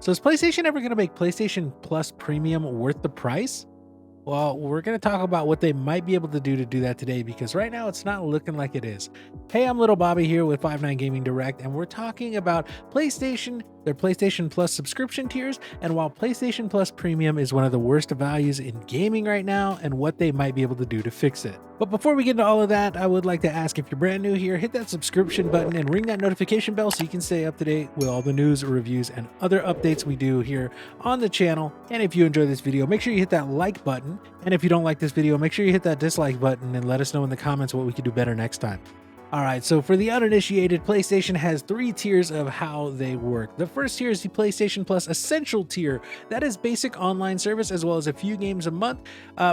So is PlayStation ever going to make PlayStation Plus Premium worth the price? Well, we're going to talk about what they might be able to do that today because right now it's not looking like it is. Hey, I'm LittleBobby here with 59 Gaming Direct, and we're talking about PlayStation, their PlayStation Plus subscription tiers, and while PlayStation Plus Premium is one of the worst values in gaming right now, and what they might be able to do to fix it. But before we get into all of that, I would like to ask, if you're brand new here, hit that subscription button and ring that notification bell so you can stay up to date with all the news, reviews, and other updates we do here on the channel. And if you enjoy this video, make sure you hit that like button. And if you don't like this video, make sure you hit that dislike button and let us know in the comments what we can do better next time. All right, so for the uninitiated, PlayStation has 3 tiers of how they work. The first tier is the PlayStation Plus Essential tier. That is basic online service as well as a few games a month.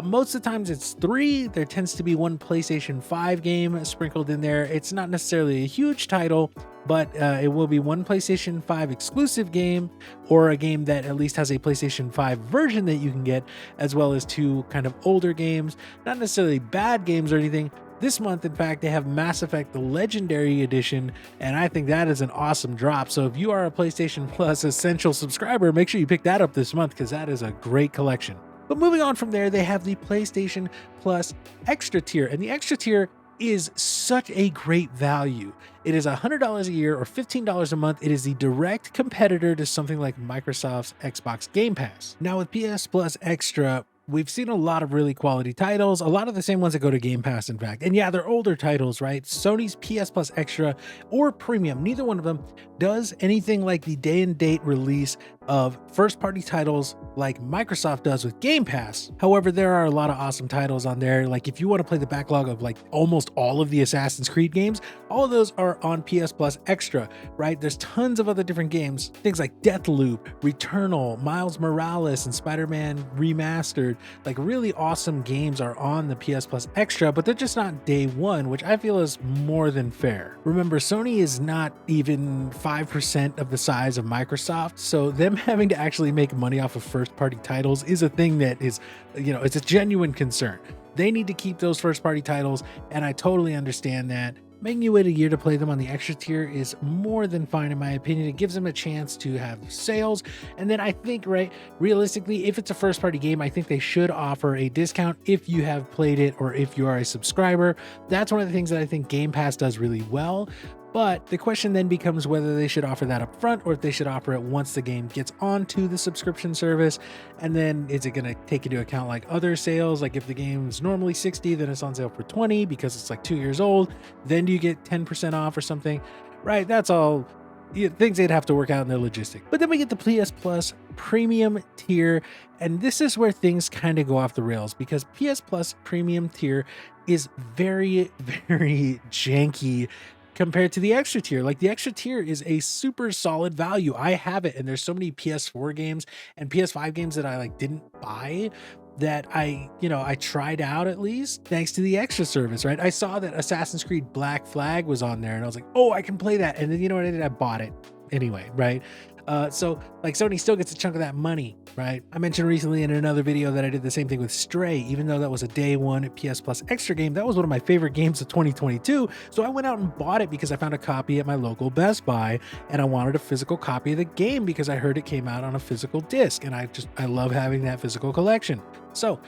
Most of the times it's 3. There tends to be one PlayStation 5 game sprinkled in there. It's not necessarily a huge title, but it will be one PlayStation 5 exclusive game or a game that at least has a PlayStation 5 version that you can get, as well as 2 kind of older games, not necessarily bad games or anything. This month, in fact, they have Mass Effect the Legendary Edition, and I think that is an awesome drop. So if you are a PlayStation Plus Essential subscriber, make sure you pick that up this month because that is a great collection. But moving on from there, they have the PlayStation Plus Extra tier, and the Extra tier is such a great value. It is $100 a year or $15 a month. It is the direct competitor to something like Microsoft's Xbox Game Pass. Now with PS Plus Extra, we've seen a lot of really quality titles, a lot of the same ones that go to Game Pass, in fact. And yeah, they're older titles, right? Sony's PS Plus Extra or Premium, neither one of them does anything like the day and date release of first-party titles like Microsoft does with Game Pass. However, there are a lot of awesome titles on there. Like if you want to play the backlog of like almost all of the Assassin's Creed games, all of those are on PS Plus Extra, right? There's tons of other different games, things like Deathloop, Returnal, Miles Morales, and Spider-Man Remastered. Like really awesome games are on the PS Plus Extra, but they're just not day one, which I feel is more than fair. Remember, Sony is not even 5% of the size of Microsoft, so them having to actually make money off of first-party titles is a thing that is, it's a genuine concern. They need to keep those first-party titles, and I totally understand that. Making you wait a year to play them on the Extra tier is more than fine in my opinion. It gives them a chance to have sales. And then I think, right, realistically, if it's a first party game, I think they should offer a discount if you have played it or if you are a subscriber. That's one of the things that I think Game Pass does really well. But the question then becomes whether they should offer that up front or if they should offer it once the game gets onto the subscription service. And then is it going to take into account like other sales? Like if the game's normally 60, then it's on sale for 20 because it's like 2 years old. Then do you get 10% off or something? Right? That's all things they'd have to work out in their logistics. But then we get the PS Plus Premium tier. And this is where things kind of go off the rails because PS Plus Premium tier is very, very janky compared to the Extra tier. Like the Extra tier is a super solid value. I have it, and there's so many PS4 games and PS5 games that I like didn't buy that I tried out at least thanks to the Extra service, right? I saw that Assassin's Creed Black Flag was on there and I was like, oh, I can play that. And then you know what I did? I bought it anyway, right? So like Sony still gets a chunk of that money, right? I mentioned recently in another video that I did the same thing with Stray, even though that was a day one PS Plus Extra game. That was one of my favorite games of 2022. So I went out and bought it because I found a copy at my local Best Buy and I wanted a physical copy of the game because I heard it came out on a physical disc and I love having that physical collection. So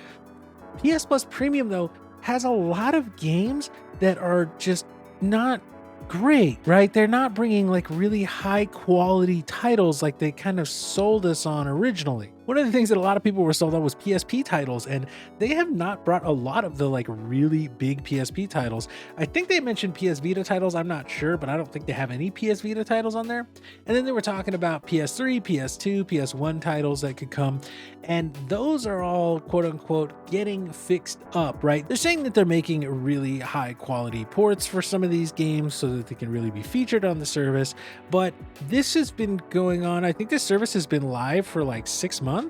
PS Plus Premium though has a lot of games that are just not great, right? They're not bringing like really high quality titles like they kind of sold us on originally. One of the things that a lot of people were sold on was PSP titles, and they have not brought a lot of the like really big PSP titles. I think they mentioned PS Vita titles, I'm not sure, but I don't think they have any PS Vita titles on there. And then they were talking about PS3, PS2, PS1 titles that could come, and those are all quote unquote getting fixed up, right? They're saying that they're making really high quality ports for some of these games so that they can really be featured on the service, but this has been going on. I think this service has been live for like 6 months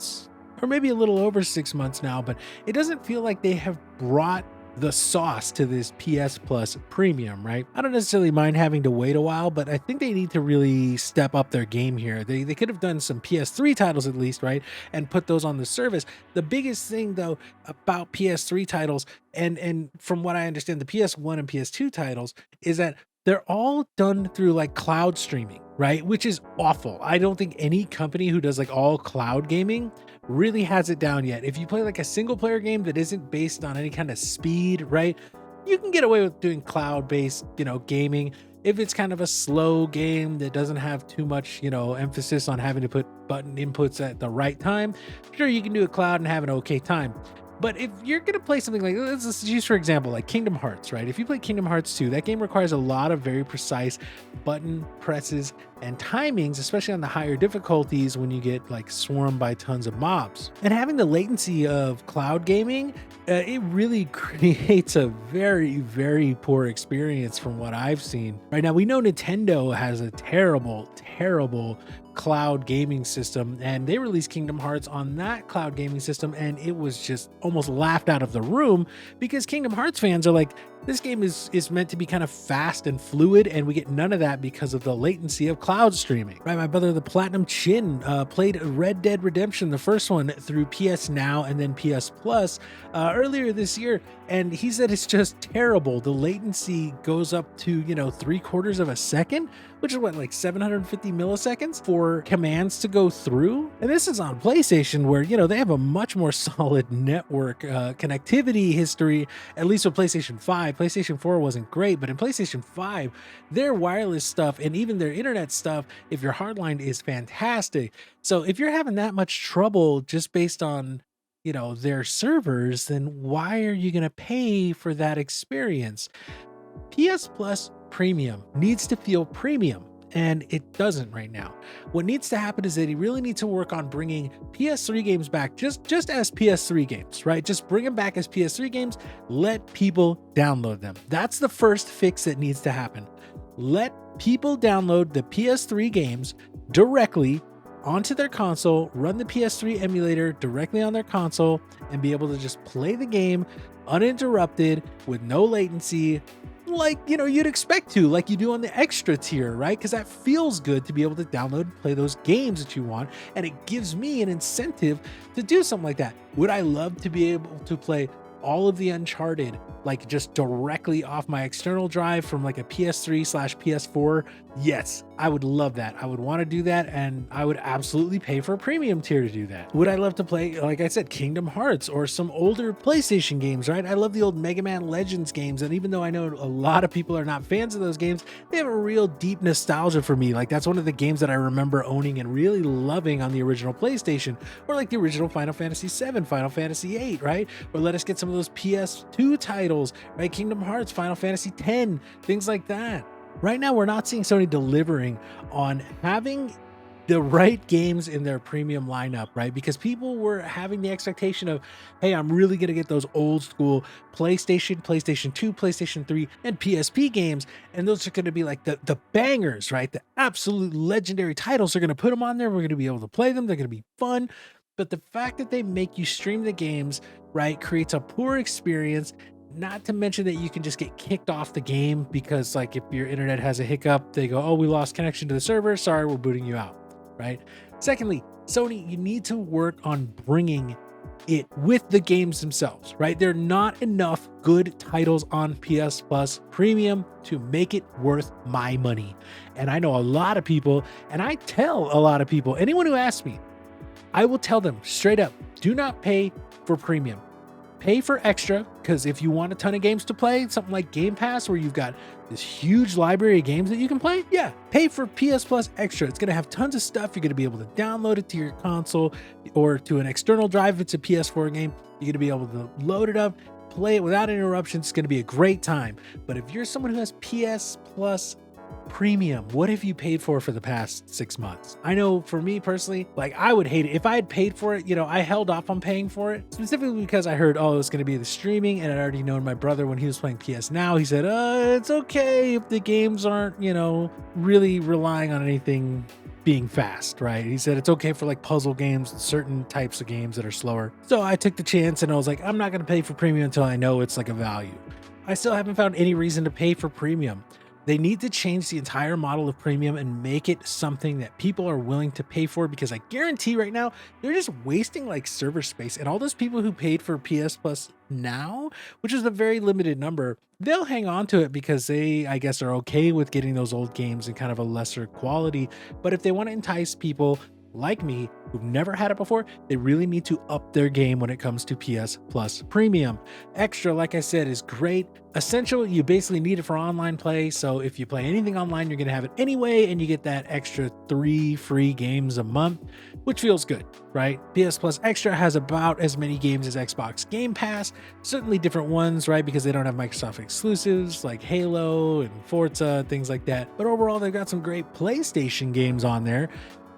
or maybe a little over 6 months now, but it doesn't feel like they have brought the sauce to this PS Plus Premium, right? I don't necessarily mind having to wait a while, but I think they need to really step up their game here. They could have done some PS3 titles at least, right? And put those on the service. The biggest thing though about PS3 titles, and from what I understand, the PS1 and PS2 titles, is that They're all done through like cloud streaming, right? Which is awful. I don't think any company who does like all cloud gaming really has it down yet. If you play like a single player game that isn't based on any kind of speed, right? You can get away with doing cloud based, gaming. If it's kind of a slow game that doesn't have too much, emphasis on having to put button inputs at the right time, sure, you can do a cloud and have an okay time. But if you're going to play something like, let's use for example, like Kingdom Hearts, right? If you play Kingdom Hearts 2, that game requires a lot of very precise button presses and timings, especially on the higher difficulties when you get like swarmed by tons of mobs. And having the latency of cloud gaming, it really creates a very, very poor experience from what I've seen. Right now, we know Nintendo has a terrible, terrible cloud gaming system, and they released Kingdom Hearts on that cloud gaming system, and it was just almost laughed out of the room because Kingdom Hearts fans are like, this game is meant to be kind of fast and fluid, and we get none of that because of the latency of cloud streaming. Right, my brother, the Platinum Chin, played Red Dead Redemption, the first one, through PS Now and then PS Plus earlier this year, and he said it's just terrible. The latency goes up to 3/4 of a second, which is what, like 750 milliseconds for commands to go through. And this is on PlayStation, where they have a much more solid network connectivity history, at least with PlayStation 5. PlayStation 4 wasn't great, but in PlayStation 5, their wireless stuff and even their internet stuff, if you're hardlined, is fantastic. So if you're having that much trouble just based on their servers, then why are you going to pay for that experience? PS Plus Premium needs to feel premium, and it doesn't right now. What needs to happen is that you really need to work on bringing PS3 games back just as PS3 games, right? Just bring them back as PS3 games. Let people download them. That's the first fix that needs to happen. Let people download the PS3 games directly onto their console, run the PS3 emulator directly on their console, and be able to just play the game uninterrupted with no latency, like you'd expect to, like you do on the extra tier, right? Because that feels good to be able to download and play those games that you want, and it gives me an incentive to do something like that. Would I love to be able to play all of the Uncharted like just directly off my external drive from like a PS3/PS4? Yes, I would love that. I would want to do that, and I would absolutely pay for a premium tier to do that. Would I love to play, like I said, Kingdom Hearts or some older PlayStation games, right? I love the old Mega Man Legends games, and even though I know a lot of people are not fans of those games, they have a real deep nostalgia for me. Like that's one of the games that I remember owning and really loving on the original PlayStation, or like the original Final Fantasy VII, Final Fantasy VIII, right? Or let us get some of those PS2 titles, right? Kingdom Hearts, Final Fantasy X, things like that. Right now, we're not seeing Sony delivering on having the right games in their premium lineup, right? Because people were having the expectation of, hey, I'm really going to get those old school PlayStation, PlayStation 2, PlayStation 3, and PSP games. And those are going to be like the bangers, right? The absolute legendary titles. Are going to put them on there. We're going to be able to play them. They're going to be fun. But the fact that they make you stream the games, right, creates a poor experience. Not to mention that you can just get kicked off the game because, like, if your internet has a hiccup, they go, oh, we lost connection to the server. Sorry, we're booting you out, right? Secondly, Sony, you need to work on bringing it with the games themselves, right? There are not enough good titles on PS Plus Premium to make it worth my money. And I know a lot of people, and I tell a lot of people, anyone who asks me, I will tell them straight up, do not pay for premium. Pay for extra, because if you want a ton of games to play, something like Game Pass, where you've got this huge library of games that you can play, yeah, pay for PS Plus Extra. It's going to have tons of stuff. You're going to be able to download it to your console or to an external drive if it's a PS4 game. You're going to be able to load it up, play it without interruptions. It's going to be a great time. But if you're someone who has PS Plus Premium, what have you paid for the past 6 months? I know for me personally, like I would hate it if I had paid for it. I held off on paying for it specifically because I heard, oh, it's going to be the streaming, and I'd already known my brother when he was playing PS Now. He said, it's okay if the games aren't, really relying on anything being fast, right? He said it's okay for like puzzle games, certain types of games that are slower. So I took the chance, and I was like, I'm not going to pay for premium until I know it's like a value. I still haven't found any reason to pay for premium. They need to change the entire model of premium and make it something that people are willing to pay for, because I guarantee right now they're just wasting like server space, and all those people who paid for PS Plus now, which is a very limited number, they'll hang on to it because they, I guess, are okay with getting those old games in kind of a lesser quality. But if they want to entice people like me who've never had it before, they really need to up their game when it comes to PS Plus Premium. Extra, like I said, is great. Essential, you basically need it for online play. So if you play anything online, you're going to have it anyway, and you get that extra 3 free games a month, which feels good, right? PS Plus Extra has about as many games as Xbox Game Pass, certainly different ones, right? Because they don't have Microsoft exclusives like Halo and Forza, things like that. But overall, they've got some great PlayStation games on there.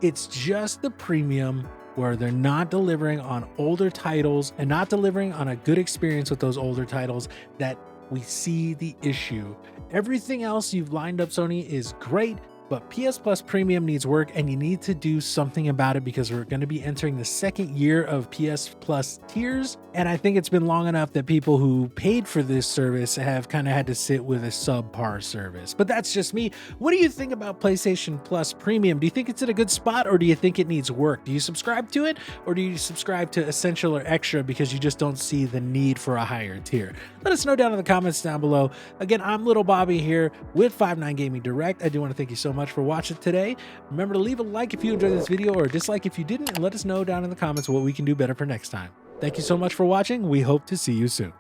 It's just the premium where they're not delivering on older titles and not delivering on a good experience with those older titles that we see the issue. Everything else you've lined up, Sony, is great, but PS Plus Premium needs work, and you need to do something about it because we're going to be entering the second year of PS Plus tiers. And I think it's been long enough that people who paid for this service have kind of had to sit with a subpar service. But that's just me. What do you think about PlayStation Plus Premium? Do you think it's in a good spot, or do you think it needs work? Do you subscribe to it, or do you subscribe to Essential or Extra because you just don't see the need for a higher tier? Let us know down in the comments down below. Again, I'm LittleBobby here with 59 Gaming Direct. I do want to thank you so much for watching today. Remember to leave a like if you enjoyed this video, or a dislike if you didn't, and let us know down in the comments what we can do better for next time. Thank you so much for watching. We hope to see you soon.